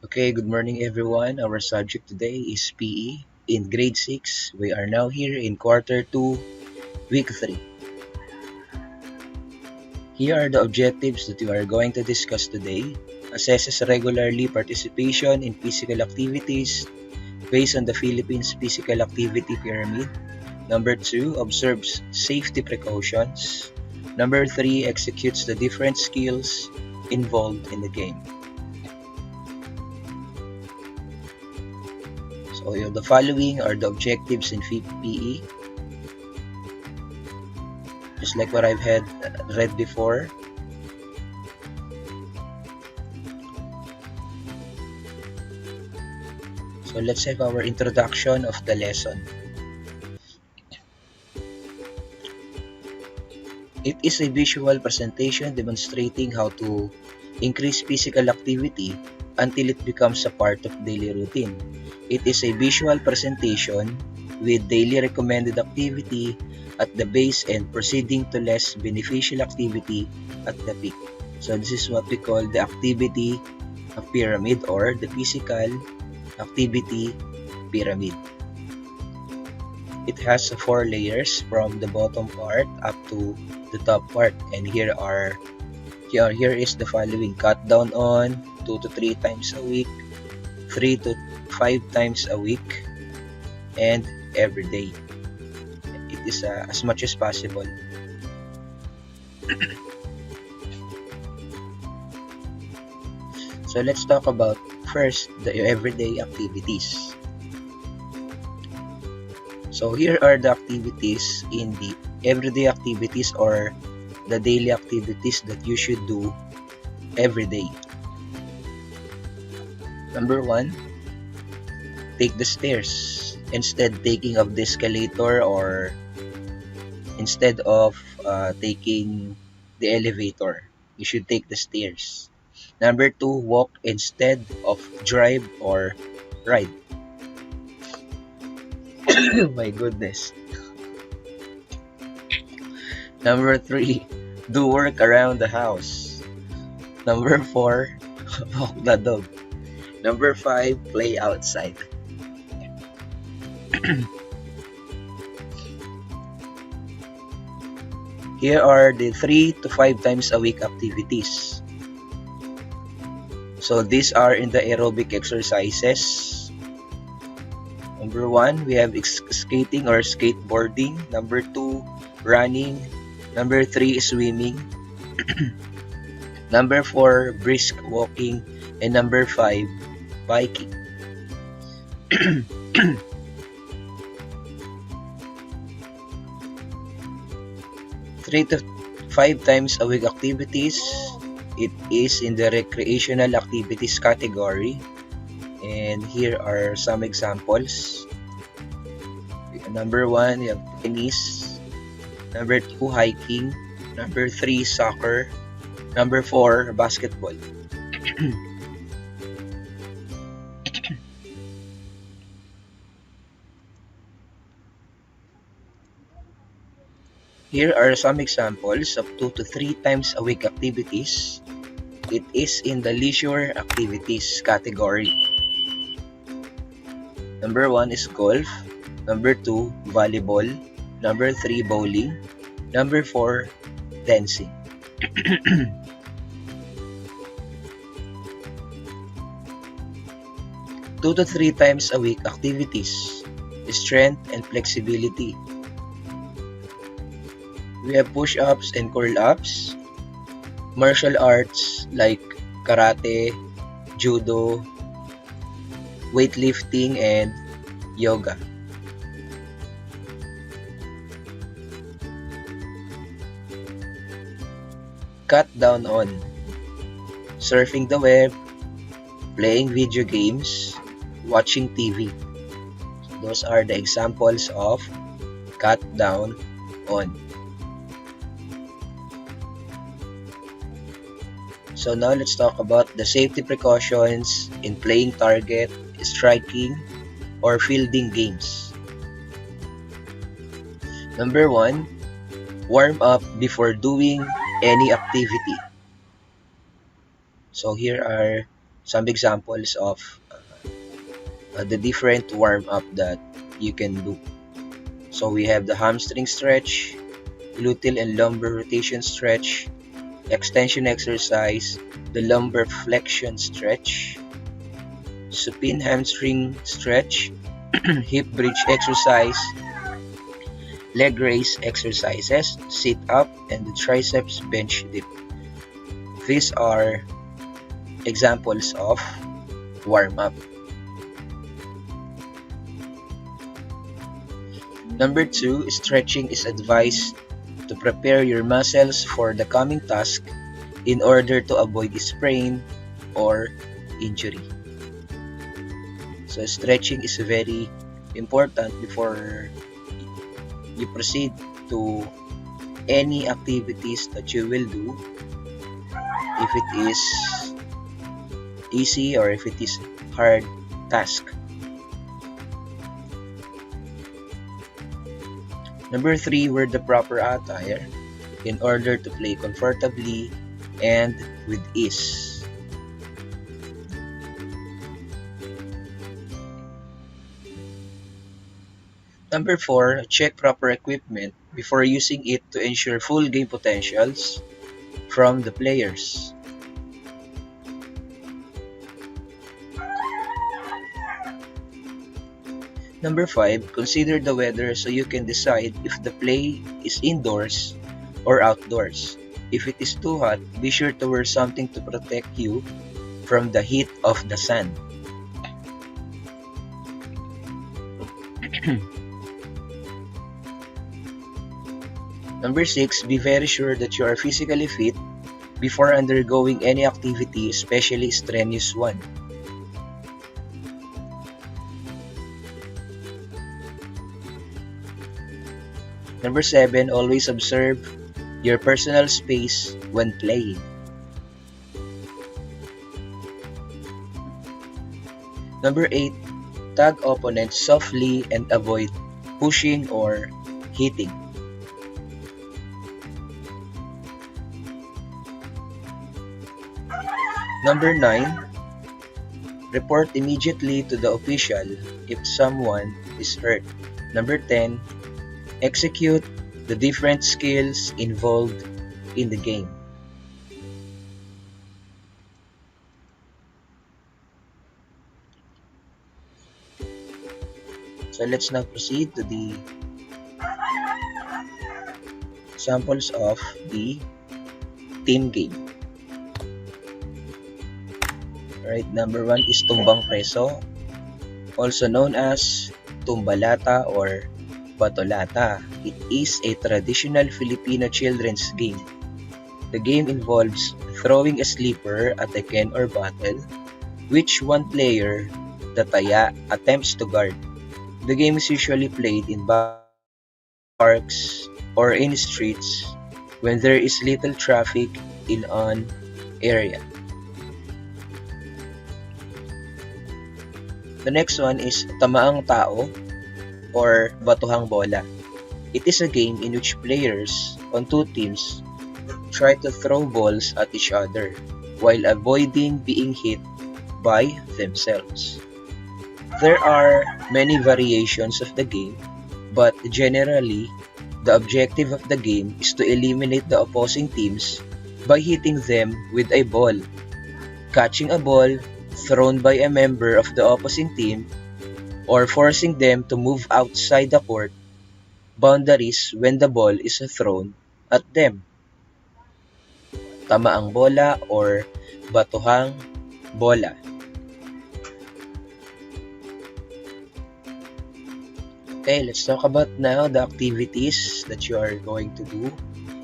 Okay, good morning everyone. Our subject today is PE. In grade 6, we are now here in quarter 2, week 3. Here are the objectives that we are going to discuss today. Assesses regularly participation in physical activities based on the Philippines Physical Activity Pyramid. Number 2, observes safety precautions. Number 3, executes the different skills involved in the game. So the following are the objectives in PE, just like what I've had read before. So let's have our introduction of the lesson. It is a visual presentation demonstrating how to increase physical activity until it becomes a part of daily routine. It is a visual presentation with daily recommended activity at the base and proceeding to less beneficial activity at the peak. So this is what we call the activity pyramid or the physical activity pyramid. It has 4 layers from the bottom part up to the top part, and here is the following: cut down on 2 to 3 times a week, 3 to 5 times a week, and every day. It is as much as possible. So let's talk about first the everyday activities. So here are the activities in the everyday activities or the daily activities that you should do every day. Number 1, take the stairs instead taking of the escalator or instead of taking the elevator. You should take the stairs. Number 2, walk instead of drive or ride. My goodness. Number 3, do work around the house. Number 4, walk the dog. Number 5, play outside. Here are the 3 to 5 times a week activities. So these are in the aerobic exercises. Number 1, we have skating or skateboarding. Number 2, running. Number 3, swimming. Number 4, brisk walking. And number 5, biking. 3 to 5 times a week activities. It is in the recreational activities category. And here are some examples. Number 1, you have tennis. Number 2, hiking. Number 3, soccer. Number 4, basketball. Here are some examples of 2 to 3 times a week activities. It is in the leisure activities category. Number 1 is golf. Number 2, volleyball. Number 3, bowling. Number 4, dancing. Two to 3 times a week activities. Strength and flexibility. We have push-ups and curl-ups. Martial arts like karate, judo, weightlifting, and yoga. Cut down on surfing the web, playing video games, watching TV. So those are the examples of cut down on. So now let's talk about the safety precautions in playing target, striking, or fielding games. Number 1, warm up before doing any activity. So here are some examples of the different warm-up that you can do. So we have the hamstring stretch, gluteal and lumbar rotation stretch, extension exercise, the lumbar flexion stretch, supine hamstring stretch, hip bridge exercise, leg raise exercises, sit up, and the triceps bench dip. These are examples of warm-up. Number 2, stretching is advised to prepare your muscles for the coming task in order to avoid sprain or injury. So stretching is very important before you proceed to any activities that you will do, if it is easy or if it is hard task. Number 3, wear the proper attire in order to play comfortably and with ease. Number 4, check proper equipment before using it to ensure full game potentials from the players. Number 5, consider the weather so you can decide if the play is indoors or outdoors. If it is too hot, be sure to wear something to protect you from the heat of the sun. Number 6, be very sure that you are physically fit before undergoing any activity, especially strenuous one. Number 7, always observe your personal space when playing. Number 8, tag opponents softly and avoid pushing or hitting. Number 9, report immediately to the official if someone is hurt. Number 10, execute the different skills involved in the game. So let's now proceed to the samples of the team game. Alright, number 1 is tumbang preso, also known as tumbalata or batolata. It is a traditional Filipino children's game. The game involves throwing a slipper at a can or bottle, which one player, the taya, attempts to guard. The game is usually played in parks or in streets when there is little traffic in an area. The next one is Tamang Tao or Batuhang Bola. It is a game in which players on two teams try to throw balls at each other while avoiding being hit by themselves. There are many variations of the game, but generally, the objective of the game is to eliminate the opposing teams by hitting them with a ball, catching a ball thrown by a member of the opposing team, or forcing them to move outside the court boundaries when the ball is thrown at them. Tamaang bola or batuhang bola. Okay, let's talk about now the activities that you are going to do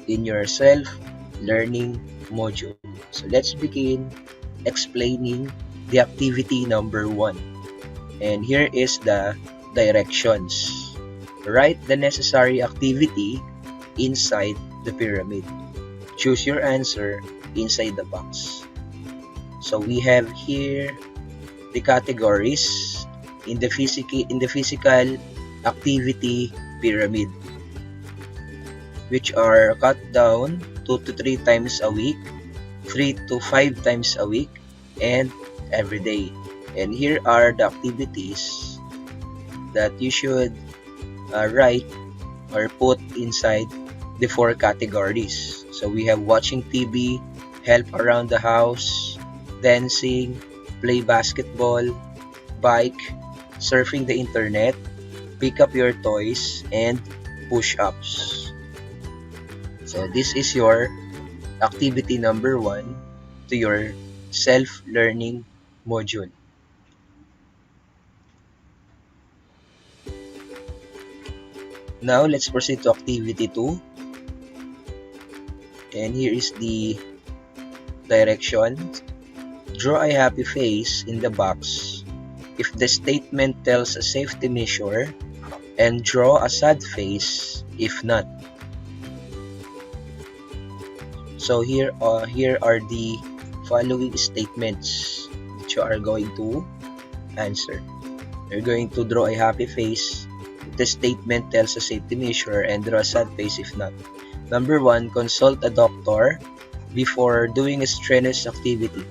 in your self-learning module. So let's begin explaining the activity number 1. And here is the directions. Write the necessary activity inside the pyramid. Choose your answer inside the box. So we have here the categories in the physical activity pyramid, which are cut down 2 to 3 times a week, 3 to 5 times a week, and every day. And here are the activities that you should write or put inside the four categories. So we have watching TV, help around the house, dancing, play basketball, bike, surfing the internet, pick up your toys, and push-ups. So this is your activity number 1 to your self-learning module. Now let's proceed to activity 2. And here is the direction. Draw a happy face in the box if the statement tells a safety measure, and draw a sad face if not. So here are the following statements that you are going to answer. You're going to draw a happy face if the statement tells a safety measure, and draw a sad face if not. Number 1, consult a doctor before doing a strenuous activity.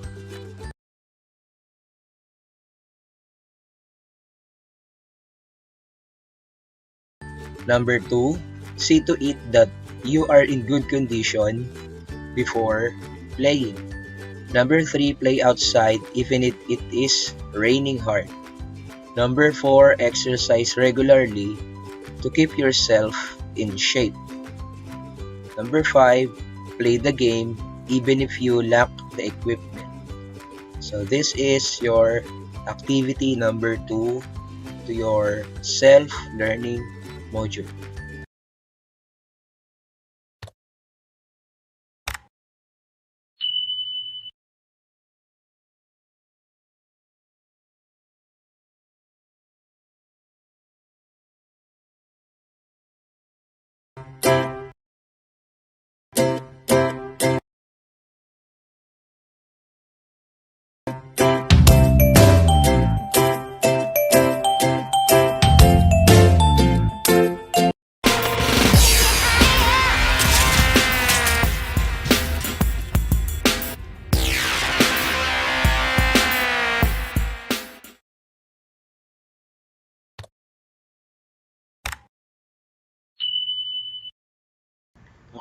Number 2, see to it that you are in good condition before playing. Number 3, play outside even if it is raining hard. Number 4, exercise regularly to keep yourself in shape. Number 5, play the game even if you lack the equipment. So this is your activity number 2 to your self-learning module.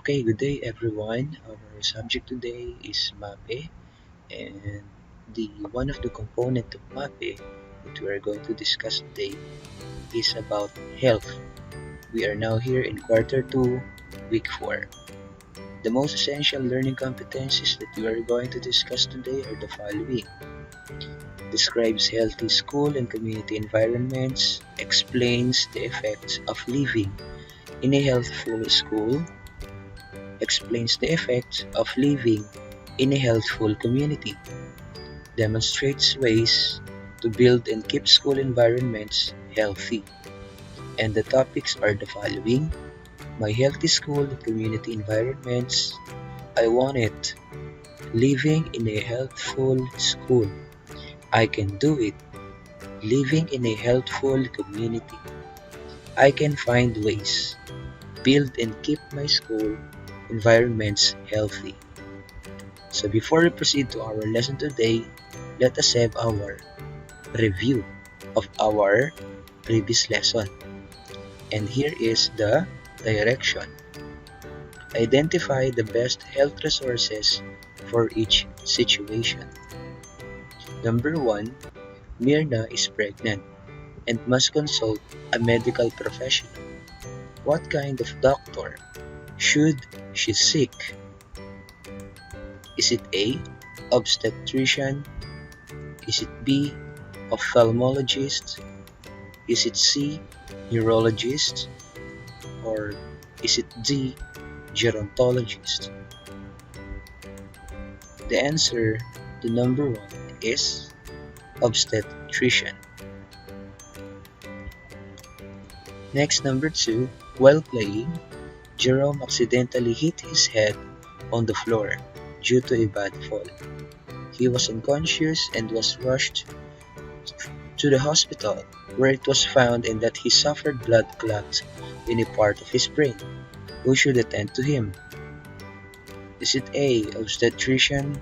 Okay, good day everyone. Our subject today is MAPE, and the one of the component of MAPE that we are going to discuss today is about health. We are now here in quarter 2, week 4. The most essential learning competencies that we are going to discuss today are the following: describes healthy school and community environments, explains the effects of living in a healthful school, explains the effects of living in a healthful community, demonstrates ways to build and keep school environments healthy. And the topics are the following: my healthy school and community environments, I want it, living in a healthful school, I can do it, living in a healthful community, I can find ways, build and keep my school environments healthy. So before we proceed to our lesson today, let us have our review of our previous lesson. And here is the direction. Identify the best health resources for each situation. Number 1, Mirna is pregnant and must consult a medical professional. What kind of doctor should she seek? Is it A, obstetrician? Is it B, ophthalmologist? Is it C, neurologist? Or is it D, gerontologist? The answer to number 1 is obstetrician. Next, number 2, while playing, Jerome accidentally hit his head on the floor due to a bad fall. He was unconscious and was rushed to the hospital, where it was found in that he suffered blood clots in a part of his brain. Who should attend to him? Is it A, obstetrician?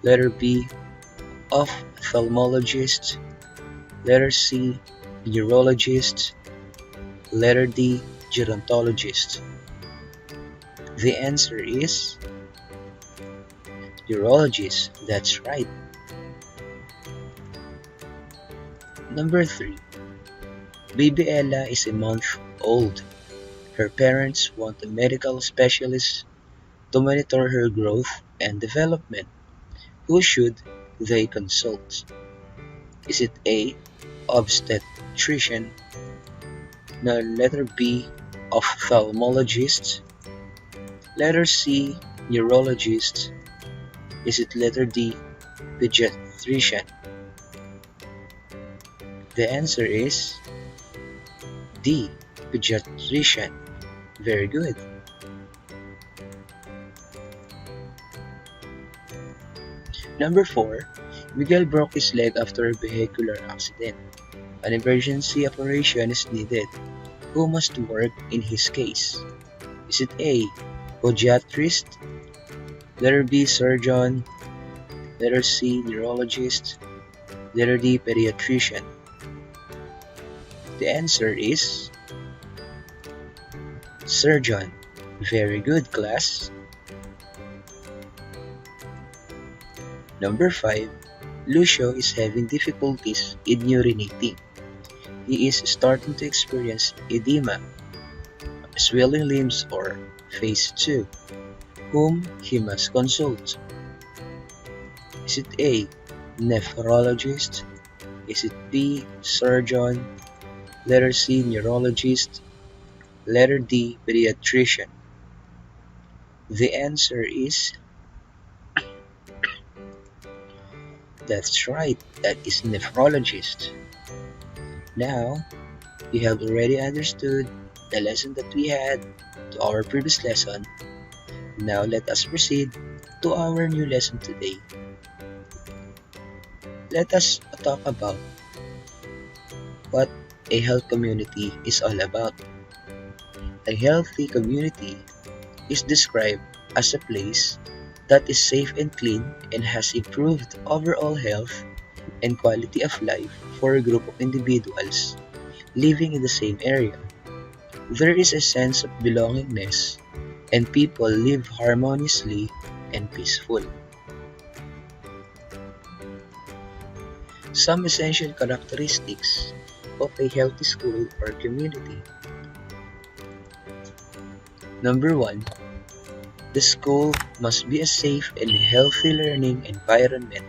Letter B, ophthalmologist, letter C, neurologist, letter D, gerontologist. The answer is neurologist. That's right. Number 3. Baby Ella is a month old. Her parents want a medical specialist to monitor her growth and development. Who should they consult? Is it A, obstetrician, letter B, ophthalmologist, letter C, neurologist, is it letter D, pediatrician? The answer is D, pediatrician. Very good. Number 4. Miguel broke his leg after a vehicular accident. An emergency operation is needed. Who must work in his case? Is it A, podiatrist, letter B, surgeon, letter C, neurologist, letter D, pediatrician? The answer is surgeon. Very good, class. Number 5. Lucio is having difficulties in urinating. He is starting to experience edema, swelling limbs, or phase 2. Whom he must consult? Is it A, nephrologist? Is it B, surgeon? Letter C, neurologist? Letter D, pediatrician? The answer is, that's right, that is nephrologist. Now, you have already understood the lesson that we had to our previous lesson. Now let us proceed to our new lesson today. Let us talk about what a health community is all about. A healthy community is described as a place that is safe and clean and has improved overall health and quality of life for a group of individuals living in the same area. There is a sense of belongingness and people live harmoniously and peaceful. Some essential characteristics of a healthy school or community. Number 1. The school must be a safe and healthy learning environment.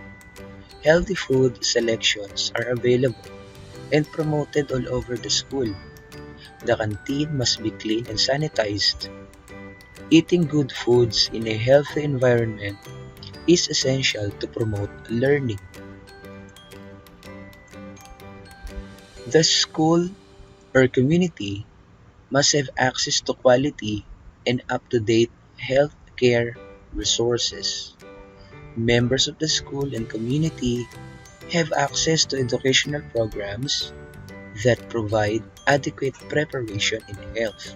Healthy food selections are available and promoted all over the school. The canteen must be clean and sanitized. Eating good foods in a healthy environment is essential to promote learning. The school or community must have access to quality and up-to-date health care resources. Members of the school and community have access to educational programs that provide adequate preparation in health.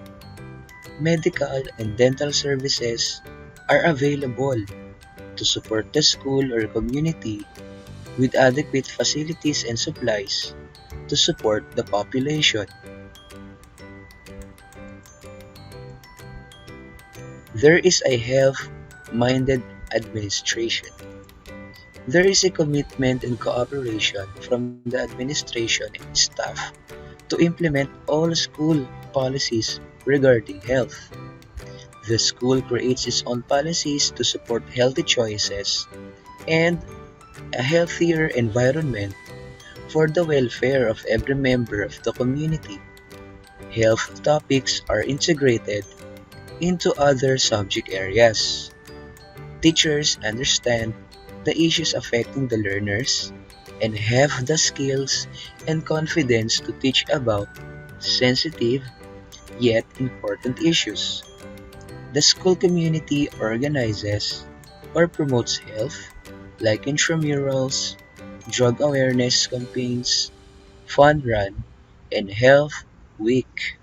Medical and dental services are available to support the school or community with adequate facilities and supplies to support the population. There is a health-minded administration. There is a commitment and cooperation from the administration and staff to implement all school policies regarding health. The school creates its own policies to support healthy choices and a healthier environment for the welfare of every member of the community. Health topics are integrated into other subject areas. Teachers understand the issues affecting the learners and have the skills and confidence to teach about sensitive yet important issues. The school community organizes or promotes health like intramurals, drug awareness campaigns, fun run, and health week.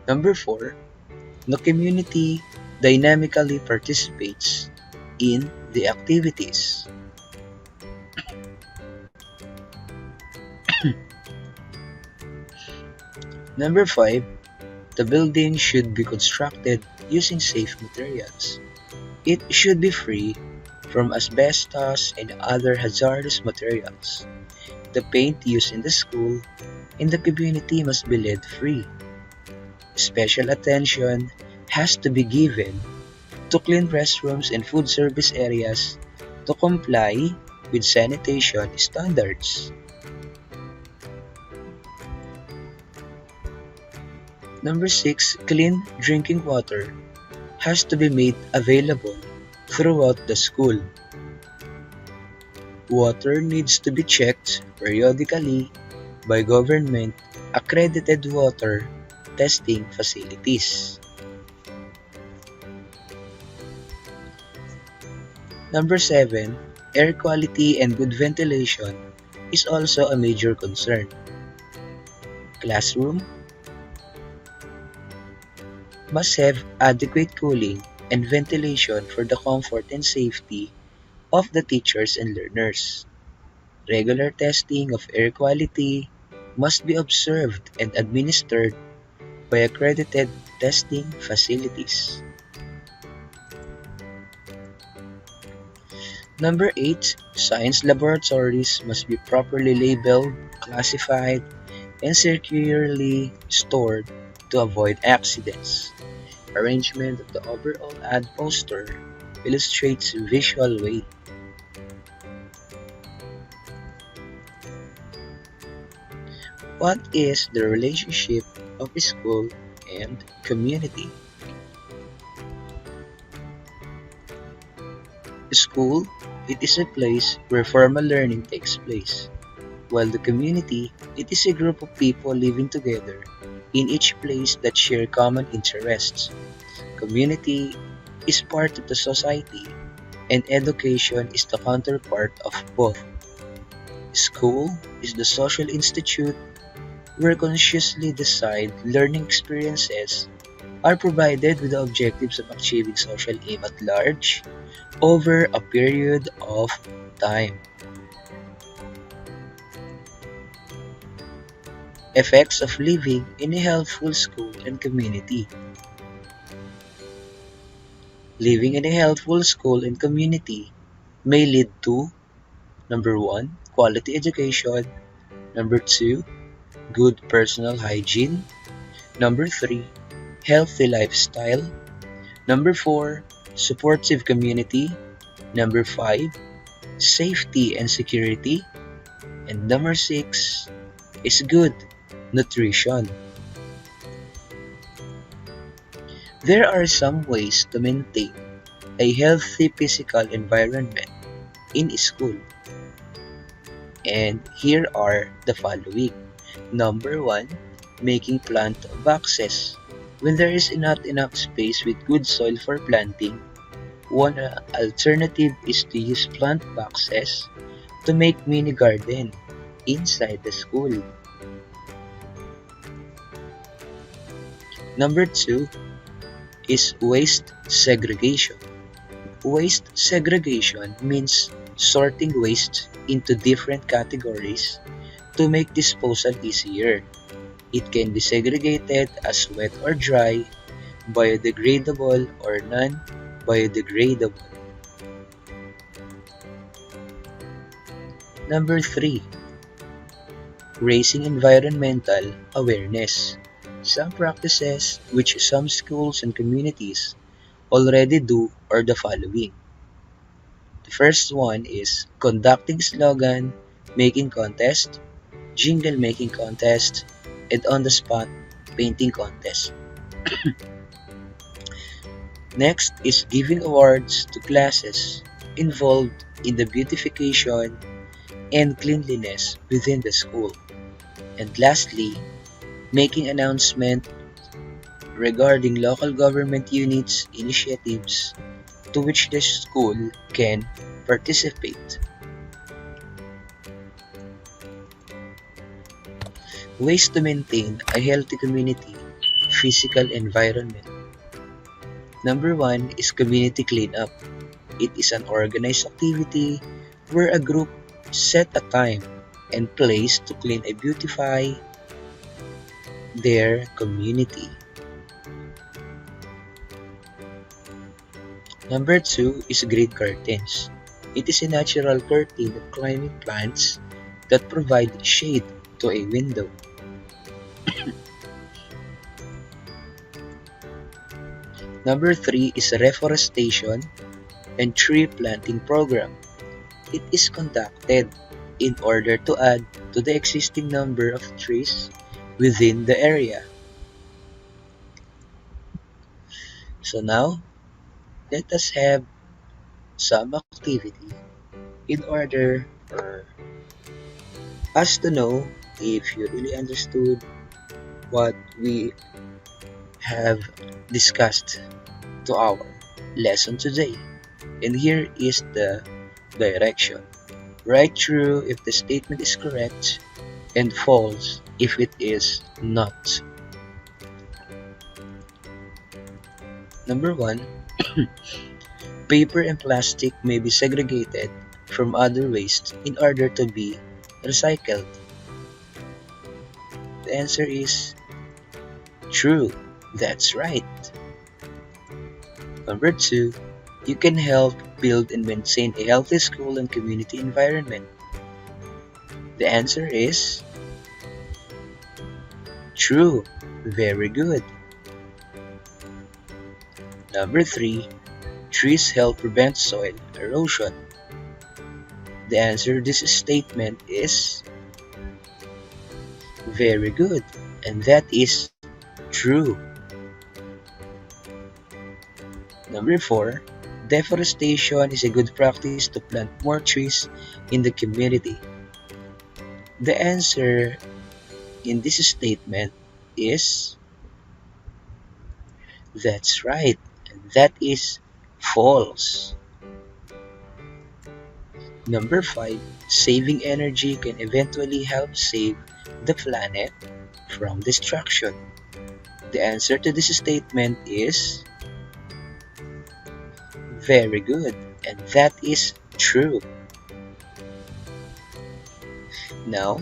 Number 4, the community dynamically participates in the activities. Number 5, the building should be constructed using safe materials. It should be free from asbestos and other hazardous materials. The paint used in the school and the community must be lead-free. Special attention has to be given to clean restrooms and food service areas to comply with sanitation standards. Number 6, clean drinking water has to be made available throughout the school. Water needs to be checked periodically by government accredited water testing facilities. Number 7, air quality and good ventilation is also a major concern. Classroom must have adequate cooling and ventilation for the comfort and safety of the teachers and learners. Regular testing of air quality must be observed and administered by accredited testing facilities. Number 8, science laboratories must be properly labeled, classified, and securely stored to avoid accidents. Arrangement of the overall ad poster illustrates visual way. What is the relationship of school and community? School, it is a place where formal learning takes place, while the community, it is a group of people living together in each place that share common interests. Community is part of the society, and education is the counterpart of both. School is the social institute where consciously designed learning experiences are provided with the objectives of achieving social aim at large over a period of time. Effects of living in a healthful school and community. Living in a healthful school and community may lead to number 1, quality education, number 2, good personal hygiene, number 3, healthy lifestyle, number 4, supportive community, number 5, safety and security, and number 6 is good nutrition. There are some ways to maintain a healthy physical environment in school. And here are the following. Number 1, making plant boxes. When there is not enough space with good soil for planting, one alternative is to use plant boxes to make mini garden inside the school. Number 2 is waste segregation. Waste segregation means sorting waste into different categories to make disposal easier. It can be segregated as wet or dry, biodegradable or non-biodegradable. Number 3, raising environmental awareness. Some practices which some schools and communities already do are the following. The first one is conducting slogan making contest, jingle making contest, and on-the-spot painting contest. Next is giving awards to classes involved in the beautification and cleanliness within the school. And lastly, making announcement regarding local government units initiatives to which the school can participate. Ways to maintain a healthy community physical environment. Number 1 is community cleanup. It is an organized activity where a group set a time and place to clean and beautify their community. Number 2 is green curtains. It is a natural curtain of climbing plants that provide shade to a window. Number 3 is a reforestation and tree planting program. It is conducted in order to add to the existing number of trees within the area. So now, let us have some activity in order for us to know if you really understood what we have discussed to our lesson today. And here is the direction. Write true if the statement is correct and false if it is not. Number 1, paper and plastic may be segregated from other waste in order to be recycled. The answer is true. That's right. Number 2, you can help build and maintain a healthy school and community environment. The answer is true. Very good. Number 3, trees help prevent soil erosion. The answer to this statement is very good, and that is true. Number 4, deforestation is a good practice to plant more trees in the community. The answer in this statement is that's right, and that is false. Number 5, saving energy can eventually help save the planet from destruction. The answer to this statement is very good, and that is true. Now,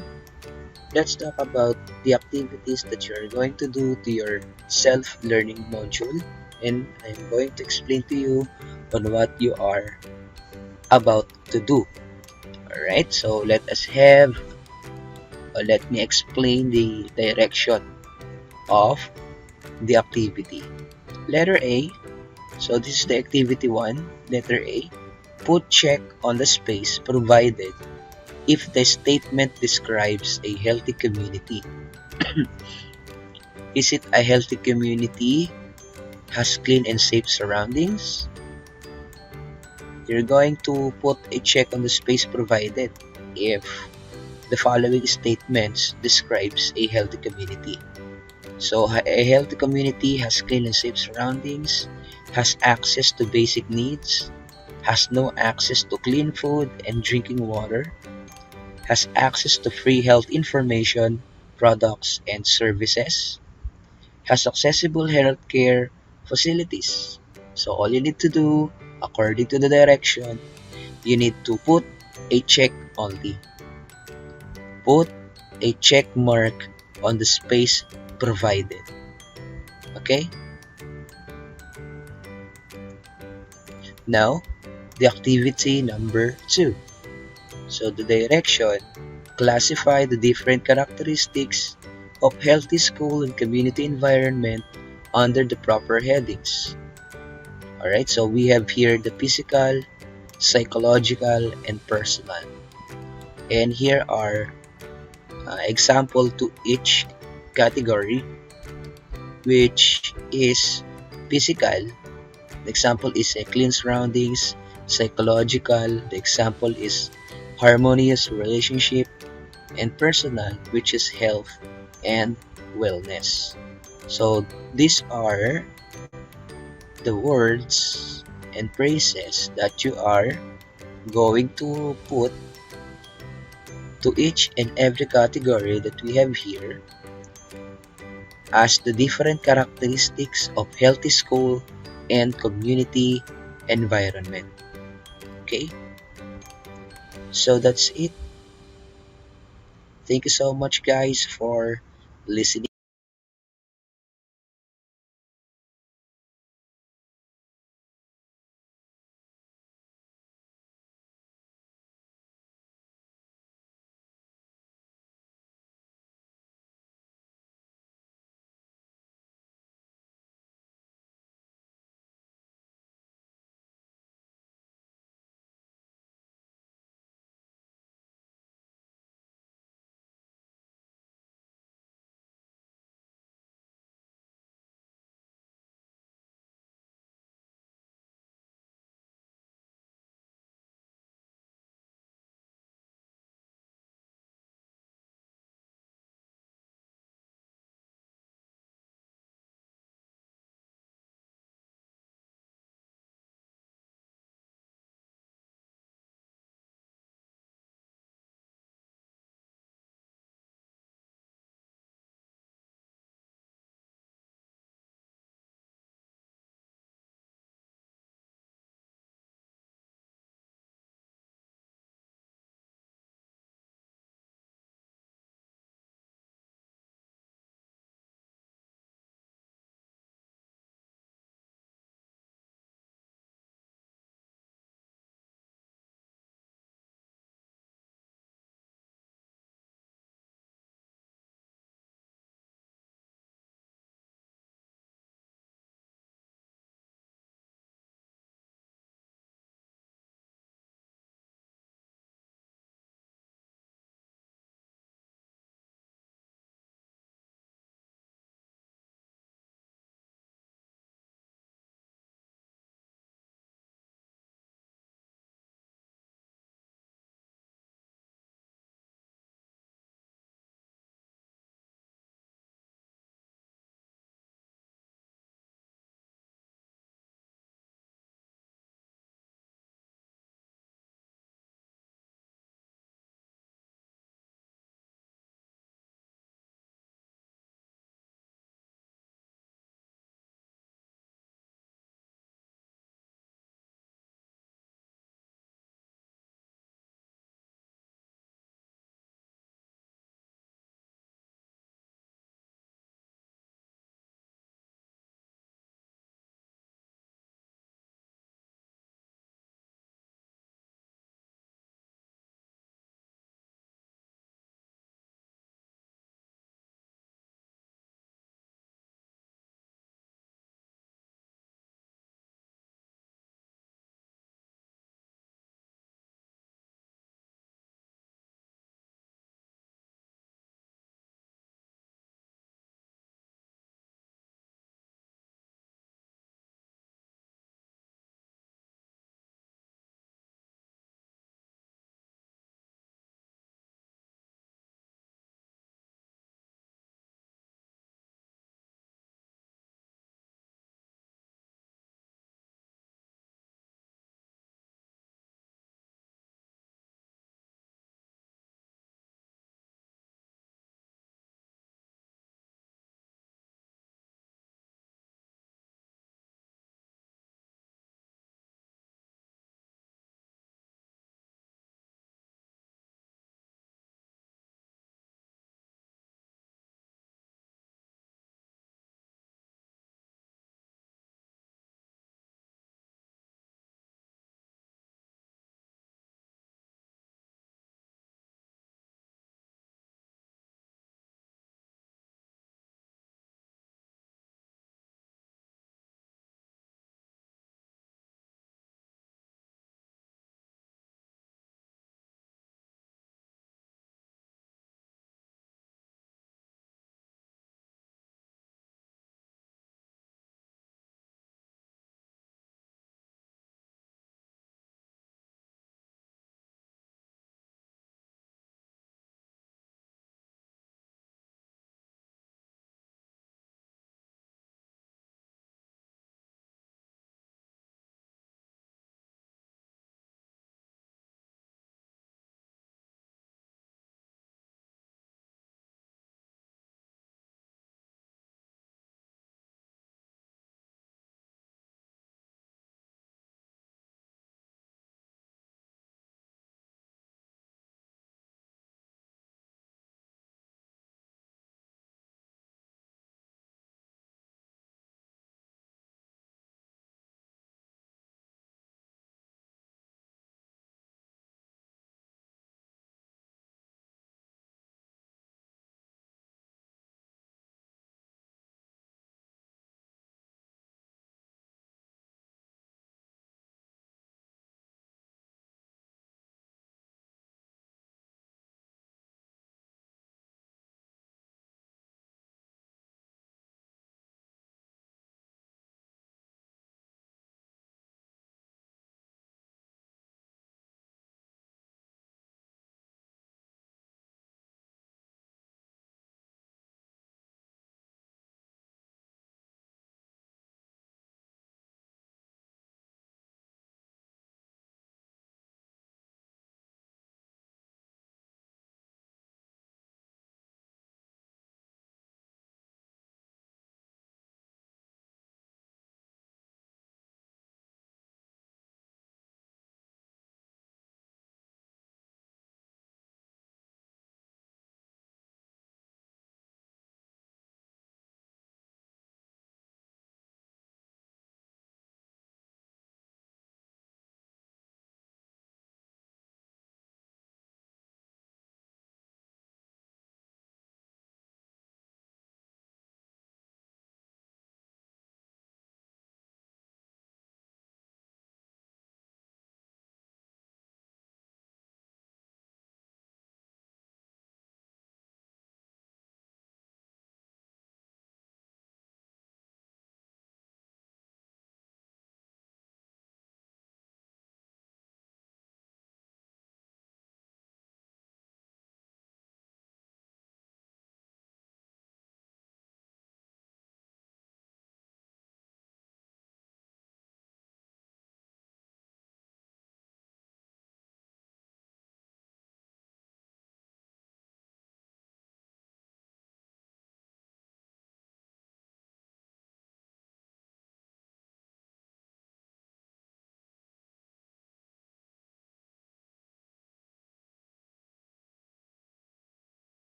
let's talk about the activities that you are going to do to your self-learning module, and I'm going to explain to you on what you are about to do. Alright, so let me explain the direction of the activity. Letter A, so this is the activity 1. Letter A, put check on the space provided if the statement describes a healthy community. Is it a healthy community? Has clean and safe surroundings? You're going to put a check on the space provided if the following statements describes a healthy community. So a healthy community has clean and safe surroundings, has access to basic needs, has no access to clean food and drinking water, has access to free health information, products, and services, has accessible healthcare facilities. So all you need to do, according to the direction, you need to put a check only. Put a check mark on the space provided. Okay? Now, the activity number 2. So the direction, classify the different characteristics of healthy school and community environment under the proper headings. Alright, so we have here the physical, psychological, and personal. And here are example to each category, which is physical. The example is a clean surroundings. Psychological, the example is harmonious relationship. And personal, which is health and wellness. So these are the words and phrases that you are going to put to each and every category that we have here as the different characteristics of healthy school and community environment. Okay, so that's it. Thank you so much, guys, for listening.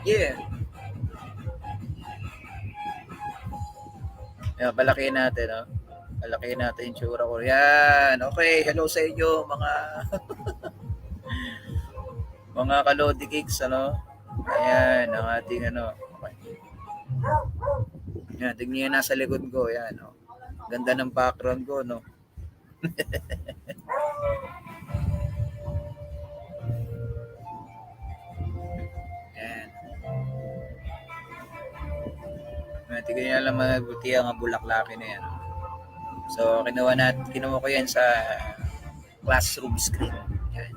Yeah. Yan, palakihin natin, no? Palakihin natin yung tsura ko. Yan. Okay, hello sa inyo, mga kalodi cakes, ano? Ayan, ang ating ano. Okay. Yan, tignan nyo nasa likod ko. Yan, no? Ganda ng background ko, no? Yan. Yan, tignan nyo lang mga buti ang bulaklaki na yan. So, kinuha ko yan sa classroom screen. Yan.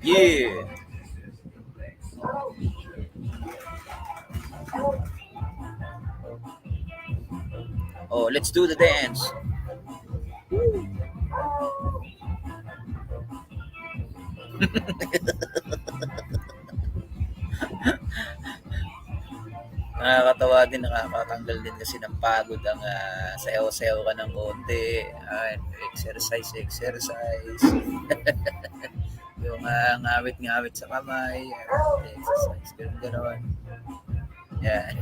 Yeah! Oh, let's do the dance. Nakakatawa din, nakakatanggal din kasi ng pagod ang sayaw-sayaw ka ng konti. Exercise. Yung ngawit-ngawit sa kamay, exercise, gano'n. Yan.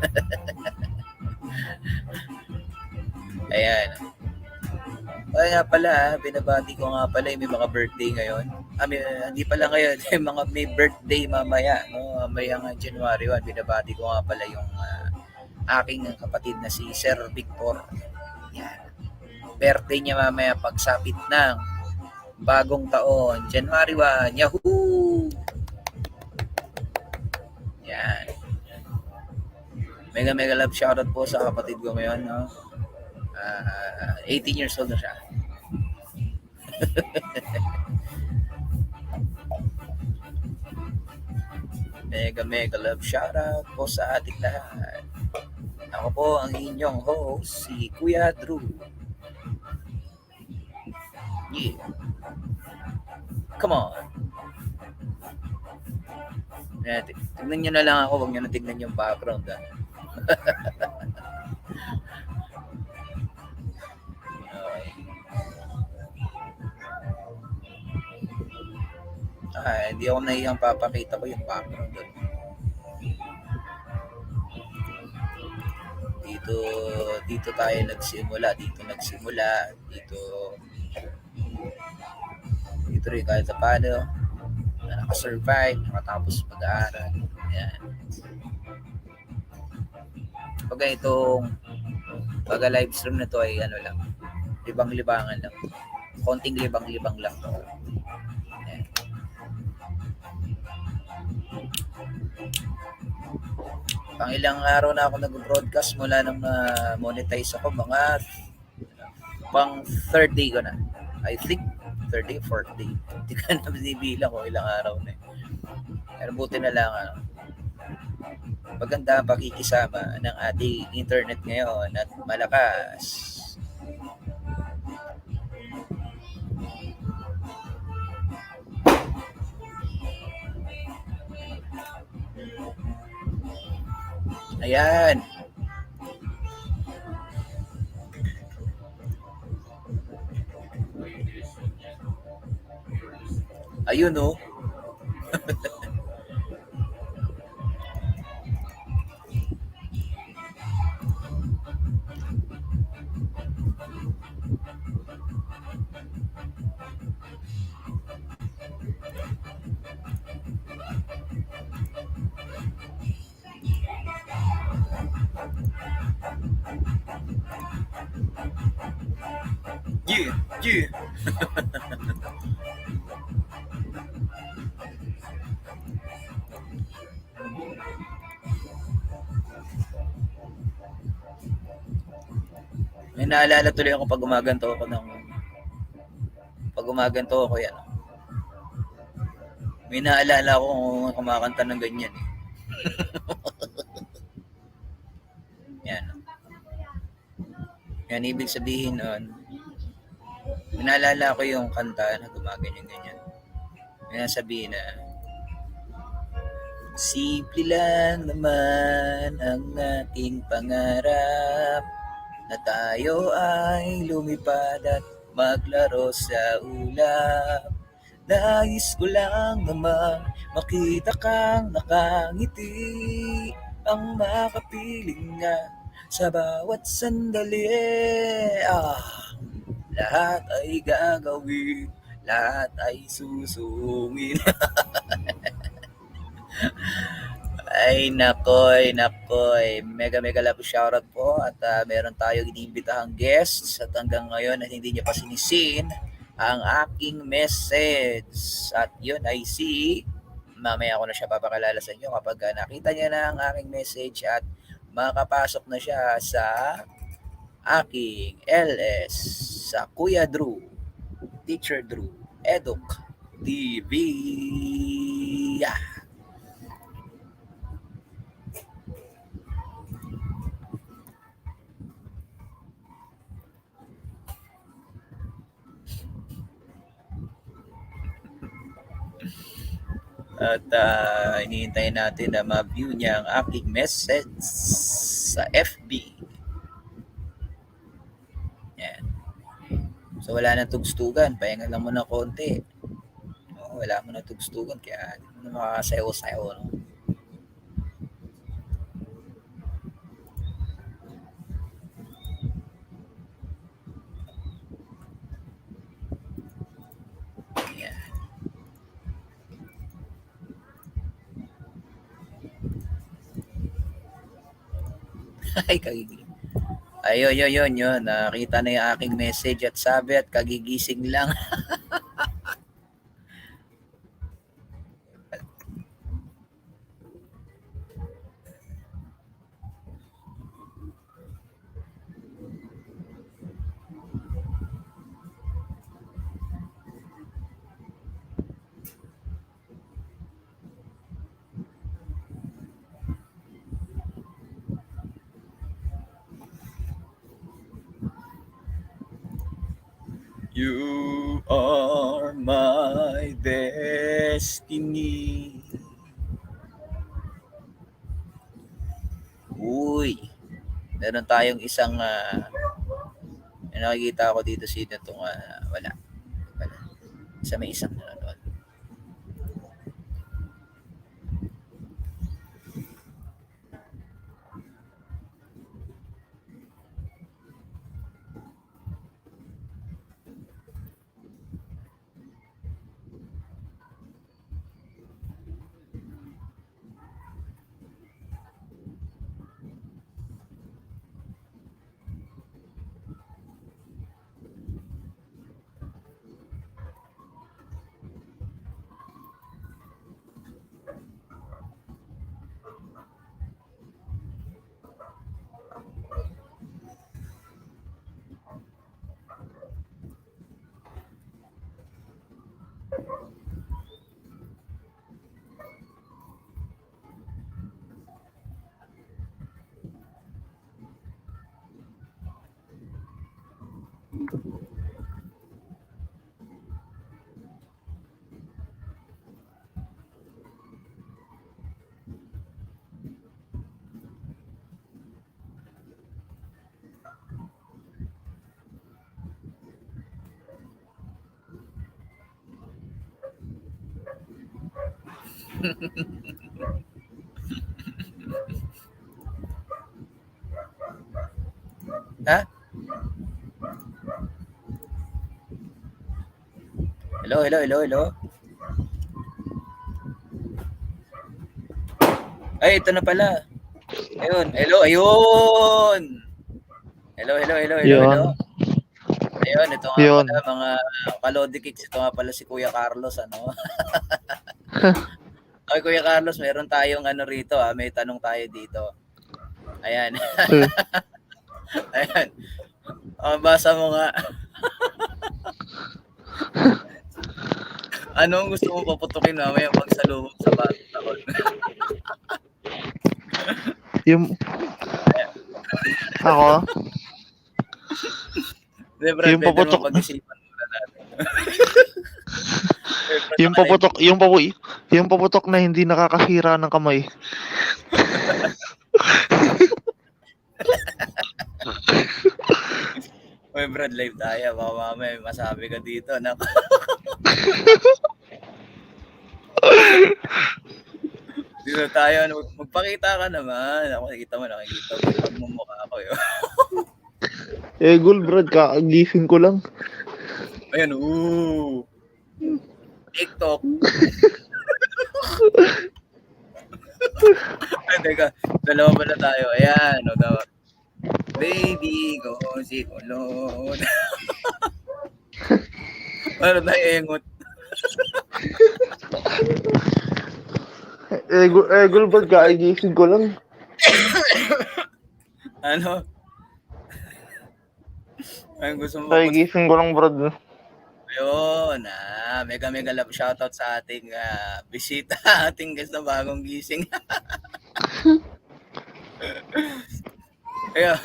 Ayan. Ay nga pala, binabati ko nga pala may mga birthday ngayon. Hindi pala ngayon, may birthday mamaya, no? Mamaya nga January 1, binabati ko nga pala yung aking kapatid na si Sir Victor. Yan. Birthday niya mamaya pagsapit ng bagong taon, January 1. Yahoo! Yan. Mega love shoutout po sa kapatid ko ngayon, no? 18 years old na siya. Mega love shoutout po sa ating lahat. Ako po ang inyong host, si Kuya Drew. Yeah. Come on. Tignan nyo na lang ako, huwag nyo na tignan yung background. Hindi ako nahihiyang papakita ko yung background doon. Dito tayo nagsimula. Dito rin kahit sa paano na nakasurvive, nakatapos pag-aaral. Ayan. Pag live stream na to ay ano lang, libang-libangan lang. Konting libang-libang lang. Ayan. Pang ilang araw na ako nag-broadcast mula nang monetize ako, mga pang third day ko na. I think third day, fourth day. Hindi ka na binibilang ko ilang araw na. Pero buti na lang, maganda ang pakikisama ng ating internet ngayon at malakas. Ayan. Ayun, oh. Yeah. May naalala tuloy ako pag gumaganto ako yan. May naalala ako kung kumakanta ng ganyan. Yan. Yan, ibig sabihin nun, naalala ko yung kanta na gumaganyan-ganyan. May sabihin na, simple lang naman ang ating pangarap na tayo ay lumipad at maglaro sa ulap. Nais ko lang naman makita kang nakangiti, ang makapiling nga sa bawat sandali. Lahat ay gagawin, lahat ay susungin. Ay nakoy, nakoy. Mega mega love shoutout po at meron tayong iniimbitahang guests at hanggang ngayon at hindi niya pa sinisin ang aking message. At yun ay si, mamaya ko na siya papakilala sa inyo kapag nakita niya na ang aking message at makapasok na siya sa aking LS sa Kuya Drew, Teacher Drew, Eduk TV. Yeah. At iniintay natin na ma-view niya ang aking message sa FB. Yan. So wala nang tugstugan, pahinga lang muna konti. Oo, wala mo na tugstugan kaya hindi mo na makakasayaw-sayaw. No? Yan. Ay, kagigil. Ayun, yun. Nakita na yung aking message at sabi at kagigising lang. You are my destiny. Uy, meron tayong isang nakikita ko dito sino itong wala. Sa may isang nanonood. Ha? Hello. Ay, ito na pala. Ayun. Hello. Yun. Ayun, ito nga Yun. pala mga kalodi kicks. Ito nga pala si Kuya Carlos, ano? Okay, Kuya Carlos, meron tayong rito, may tanong tayo dito. Ayan. Ayan. Basa mo nga. Ano ang gusto mo paputukin mamaya pag sa loob sa bagong taon? Yung ako, Siyempre, yung pwede mo paputok, pag-isipan muna natin. yung paputok na hindi nakakasira ng kamay. Uy, Brad, live tayo. Baka mamaya may masabi ka dito. Nako. Dito tayo. Ano, magpakita ka naman. Ako, nakikita mo yung pagmumukha ko. Yun. Egol, Brad, kakagising ko lang. Ayan, TikTok. Ay, teka. Dalawa pala tayo. Ayan, o, daw. Baby, go si Kulot. Ano tayo engot? Egol, Brad, kakagising ko lang. Ano? Ay, gusto mo ba? Kakagising ko lang, Brad. Ayun, mega love shoutout sa ating bisita, ating guest na bagong gising. Kaya,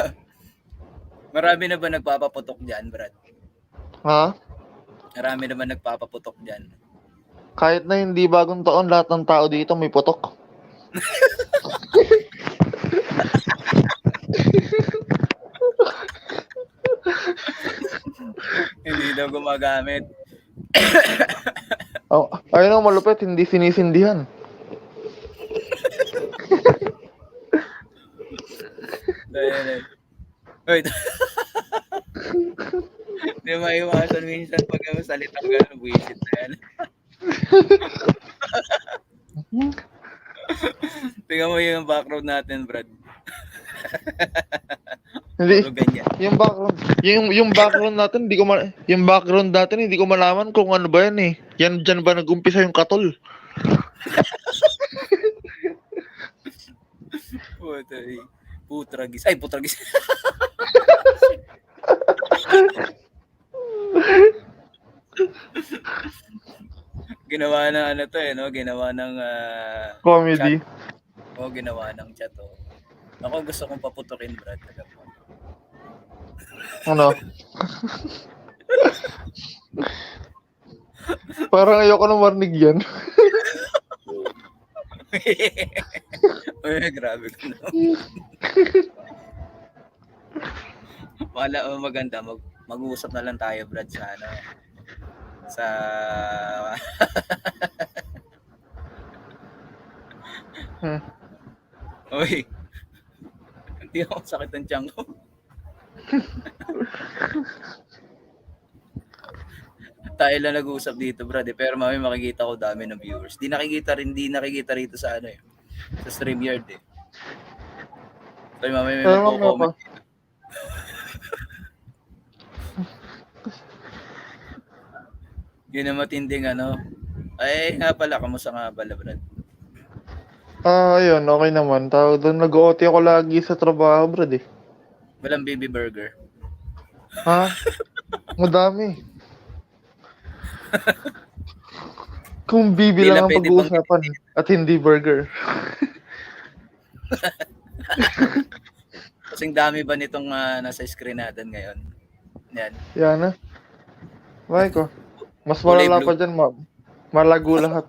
marami na ba nagpapaputok dyan, Brad? Ha? Marami na ba nagpapaputok dyan? Kahit na hindi bagong taon, lahat ng tao dito may putok. Hindi daw gumagamit. Oh, ayun ang malupit, hindi sinisindihan. Dahil, wait. Hindi maiwasan minsan pag salitang gano'n, buwisit na yan. Tingnan mo yung background natin, Brad. Hindi. Puro ganyan. Yung background natin, hindi ko malaman kung ano ba yan eh. Yan diyan ba nag-umpisa yung katol? Putragis. Ay, putragis. Ginawa ng ano to no? Ginawa ng Comedy. chat. Ginawa ng chat. Ako gusto kong paputukin, Brad. Alam mo. Ano? Parang ayoko na marinig yan. Uy, grabe ka na. Maganda. Mag-uusap na lang tayo, Brad, sa ano. Sa... Uy. Hindi ako sakit ng tiyan ko. Tayo lang nag-uusap dito, Brad. Pero mamaya makikita ko dami ng viewers. Di nakikita rito sa ano sa StreamYard eh. So mamaya may magko-comment. Yun ang matinding ano. Ay, nga pala. Kamusta nga pala, Brad? Ayun, okay naman. Tawag doon, nag-OT ako lagi sa trabaho, Brad eh. Walang baby burger. Ha? Madami. Kung bibilang ang pag-uusapan at hindi burger. Kasing dami ba nitong nasa screen natin ngayon? Yan. Yan na. May ko. Mas malala pa dyan, malago lahat.